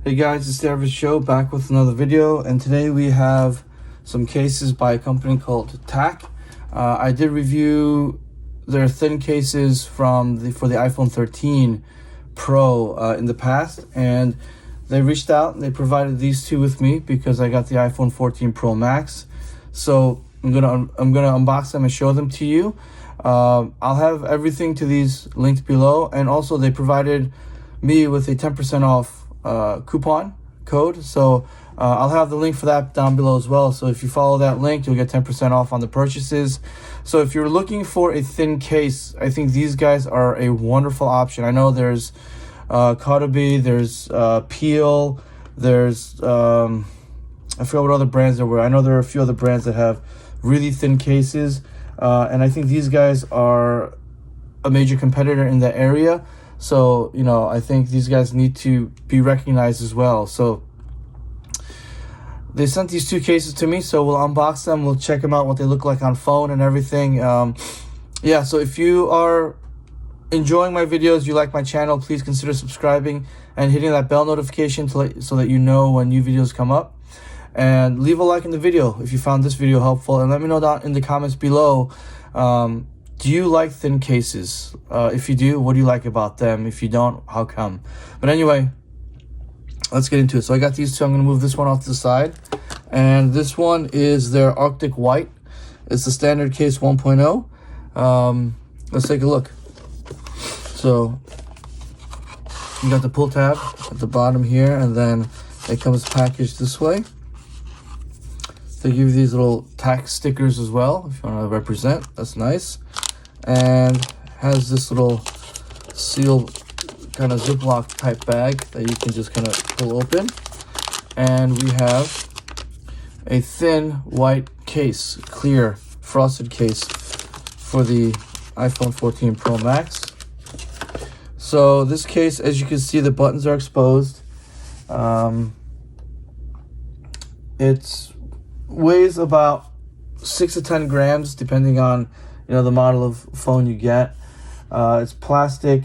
Hey guys, it's the Average Show back with another video, and today we have some cases by a company called TAC. I did review their thin cases for the iPhone 13 Pro in the past, and they reached out and they provided these two with me because I got the iPhone 14 Pro Max. So I'm gonna unbox them and show them to you. I'll have everything to these linked below, and also they provided me with a 10% off coupon code, so I'll have the link for that down below as well. So if you follow that link, you'll get 10% off on the purchases. So if you're looking for a thin case, I think these guys are a wonderful option. I know there's Kodabi, there's Peel, there's I forgot what other brands there were. I know there are a few other brands that have really thin cases, and I think these guys are a major competitor in that area. So, you know, I think these guys need to be recognized as well. So they sent these two cases to me, so we'll unbox them, we'll check them out, what they look like on phone and everything. Yeah, so if you are enjoying my videos, you like my channel, please consider subscribing and hitting that bell notification so that you know when new videos come up. And leave a like in the video if you found this video helpful, and let me know down in the comments below, do you like thin cases? If you do, what do you like about them? If you don't, how come? But anyway, let's get into it. So I got these two. I'm going to move this one off to the side, and this one is their Arctic White. It's the standard case 1.0. Let's take a look. So you got the pull tab at the bottom here, and then it comes packaged this way. They give you these little TAC stickers as well, if you want to represent. That's nice. And has this little seal, kind of Ziploc type bag that you can just kind of pull open. And we have a thin white case, clear frosted case for the iPhone 14 Pro Max. So this case, as you can see, the buttons are exposed. It weighs about 6 to 10 grams depending on, you know, the model of phone you get. It's plastic,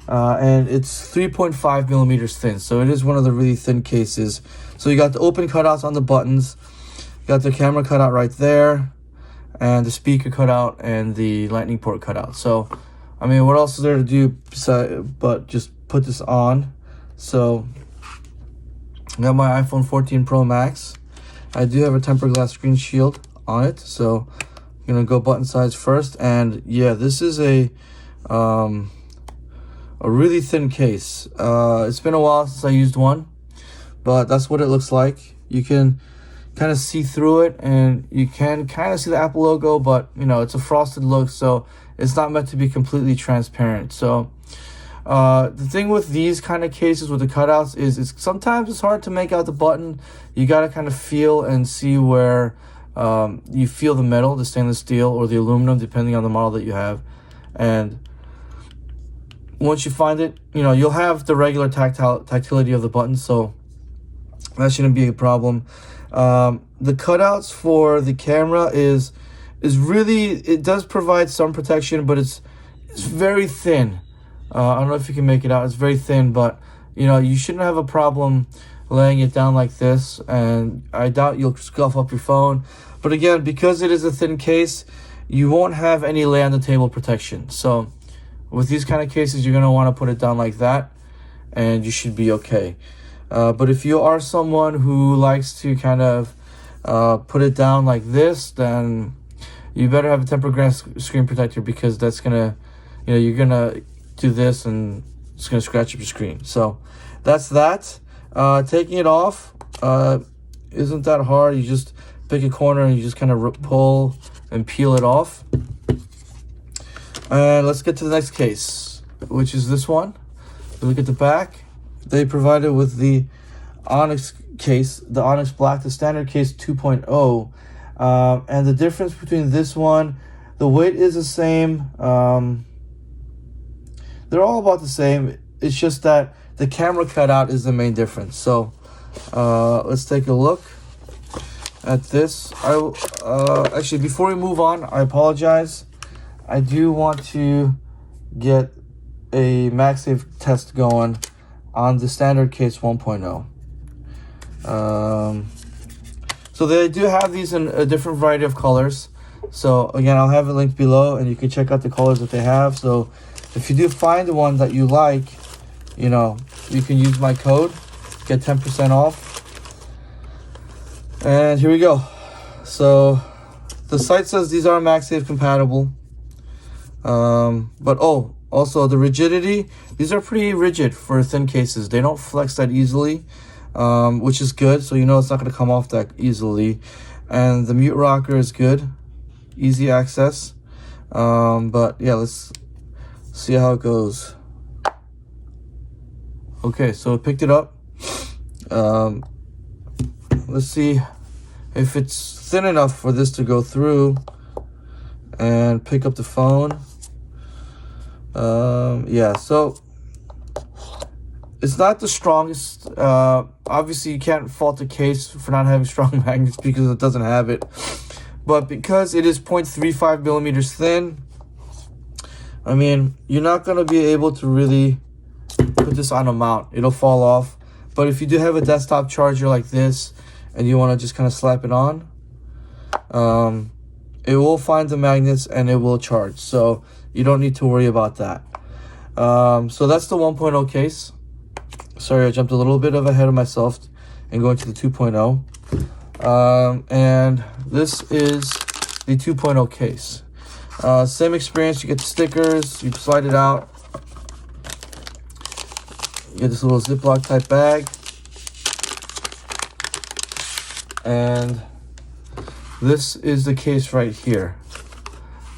and it's 3.5 millimeters thin, so it is one of the really thin cases. So you got the open cutouts on the buttons, you got the camera cutout right there, and the speaker cutout and the lightning port cutout. So I mean, what else is there to do but just put this on? So I got my iPhone 14 Pro Max. I do have a tempered glass screen shield on it, so I'm gonna go button size first. And yeah, this is a really thin case. It's been a while since I used one, but that's what it looks like. You can kind of see through it, and you can kind of see the Apple logo, but you know, it's a frosted look, so it's not meant to be completely transparent. So the thing with these kind of cases with the cutouts is sometimes it's hard to make out the button. You got to kind of feel and see where you feel the metal, the stainless steel or the aluminum, depending on the model that you have. And once you find it, you know, you'll have the regular tactility of the button, so that shouldn't be a problem. The cutouts for the camera is really, it does provide some protection, but it's very thin. I don't know if you can make it out. It's very thin, but you know, you shouldn't have a problem laying it down like this, and I doubt you'll scuff up your phone. But again, because it is a thin case, you won't have any lay on the table protection. So with these kind of cases, you're going to want to put it down like that, and you should be okay. But if you are someone who likes to kind of put it down like this, then you better have a tempered glass screen protector, because that's gonna, you know, you're gonna do this and it's gonna scratch up your screen. So that's that. Taking it off isn't that hard. You just pick a corner and you just kind of pull and peel it off. And let's get to the next case, which is this one. Look at the back. They provided with the Onyx case, the Onyx Black, the standard case 2.0. And the difference between this one, the weight is the same. They're all about the same. It's just that the camera cutout is the main difference. So let's take a look at this. Actually, before we move on, I apologize. I do want to get a Magsafe test going on the standard case 1.0. So they do have these in a different variety of colors. So again, I'll have it linked below, and you can check out the colors that they have. So if you do find the one that you like, you know, you can use my code, get 10% off. And here we go. So the site says these are Magsafe compatible. But oh, also the rigidity, these are pretty rigid for thin cases. They don't flex that easily, which is good. So you know it's not going to come off that easily. And the mute rocker is good, easy access. But yeah, let's see how it goes. Okay, so it picked it up. Let's see if it's thin enough for this to go through and pick up the phone. Yeah, so it's not the strongest. Obviously you can't fault the case for not having strong magnets because it doesn't have it, but because it is 0.35 millimeters thin, I mean, you're not going to be able to really put this on a mount. It'll fall off. But if you do have a desktop charger like this and you want to just kind of slap it on, it will find the magnets and it will charge. So you don't need to worry about that. So that's the 1.0 case. Sorry, I jumped a little bit ahead of myself and going to the 2.0. And this is the 2.0 case. Same experience. You get the stickers, you slide it out, you get this little Ziploc type bag, and this is the case right here.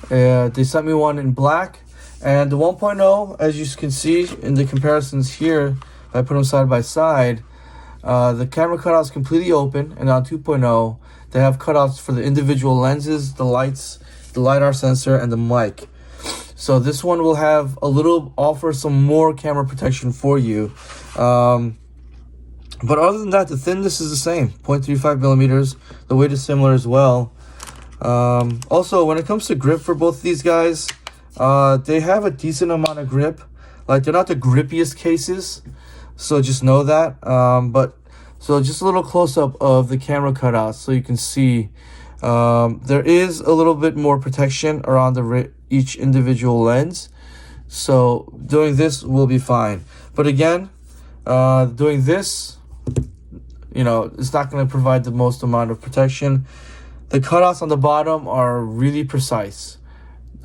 They sent me one in black, and the 1.0, as you can see in the comparisons here, if I put them side by side, the camera cutout is completely open, and on 2.0 they have cutouts for the individual lenses, the lights, the LiDAR sensor, and the mic. So this one will have offer some more camera protection for you. But other than that, the thinness is the same, 0.35 millimeters. The weight is similar as well. Also, when it comes to grip for both of these guys, they have a decent amount of grip. Like, they're not the grippiest cases, so just know that. But so just a little close-up of the camera cutouts so you can see there is a little bit more protection around each individual lens. So doing this will be fine. But again, doing this, you know, it's not going to provide the most amount of protection. The cutouts on the bottom are really precise.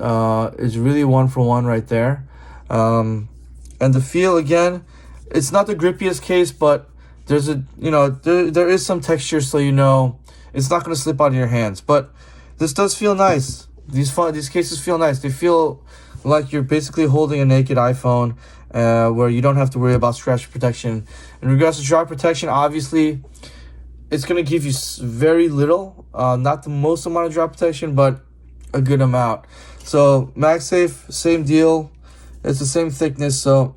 It's really one for one right there. And the feel, again, it's not the grippiest case, but there's a, you know, there is some texture, so you know it's not going to slip out of your hands. But this does feel nice. These cases feel nice. They feel like you're basically holding a naked iPhone, where you don't have to worry about scratch protection. In regards to drop protection, obviously, it's going to give you very little. Not the most amount of drop protection, but a good amount. So Magsafe, same deal. It's the same thickness, so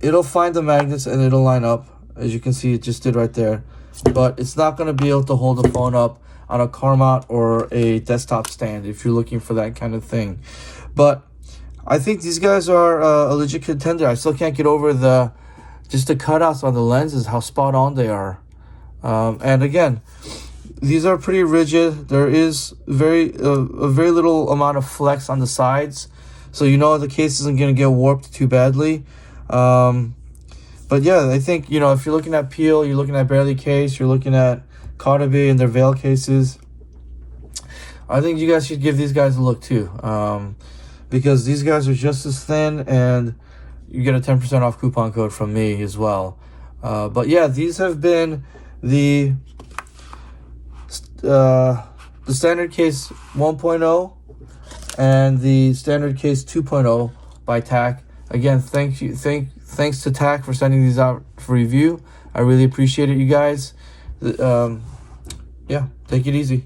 it'll find the magnets and it'll line up. As you can see, it just did right there. But it's not going to be able to hold the phone up on a car mount or a desktop stand if you're looking for that kind of thing. But I think these guys are a legit contender. I still can't get over the cutouts on the lenses, how spot on they are. And again, these are pretty rigid. There is a very little amount of flex on the sides, so you know the case isn't going to get warped too badly. But yeah, I think, you know, if you're looking at Peel, you're looking at Barely Case, you're looking at Cartaby and their Veil cases, I think you guys should give these guys a look too, because these guys are just as thin, and you get a 10% off coupon code from me as well. But yeah, these have been the standard case 1.0 and the standard case 2.0 by TAC. Again, thanks to TAC for sending these out for review. I really appreciate it, you guys. Yeah, take it easy.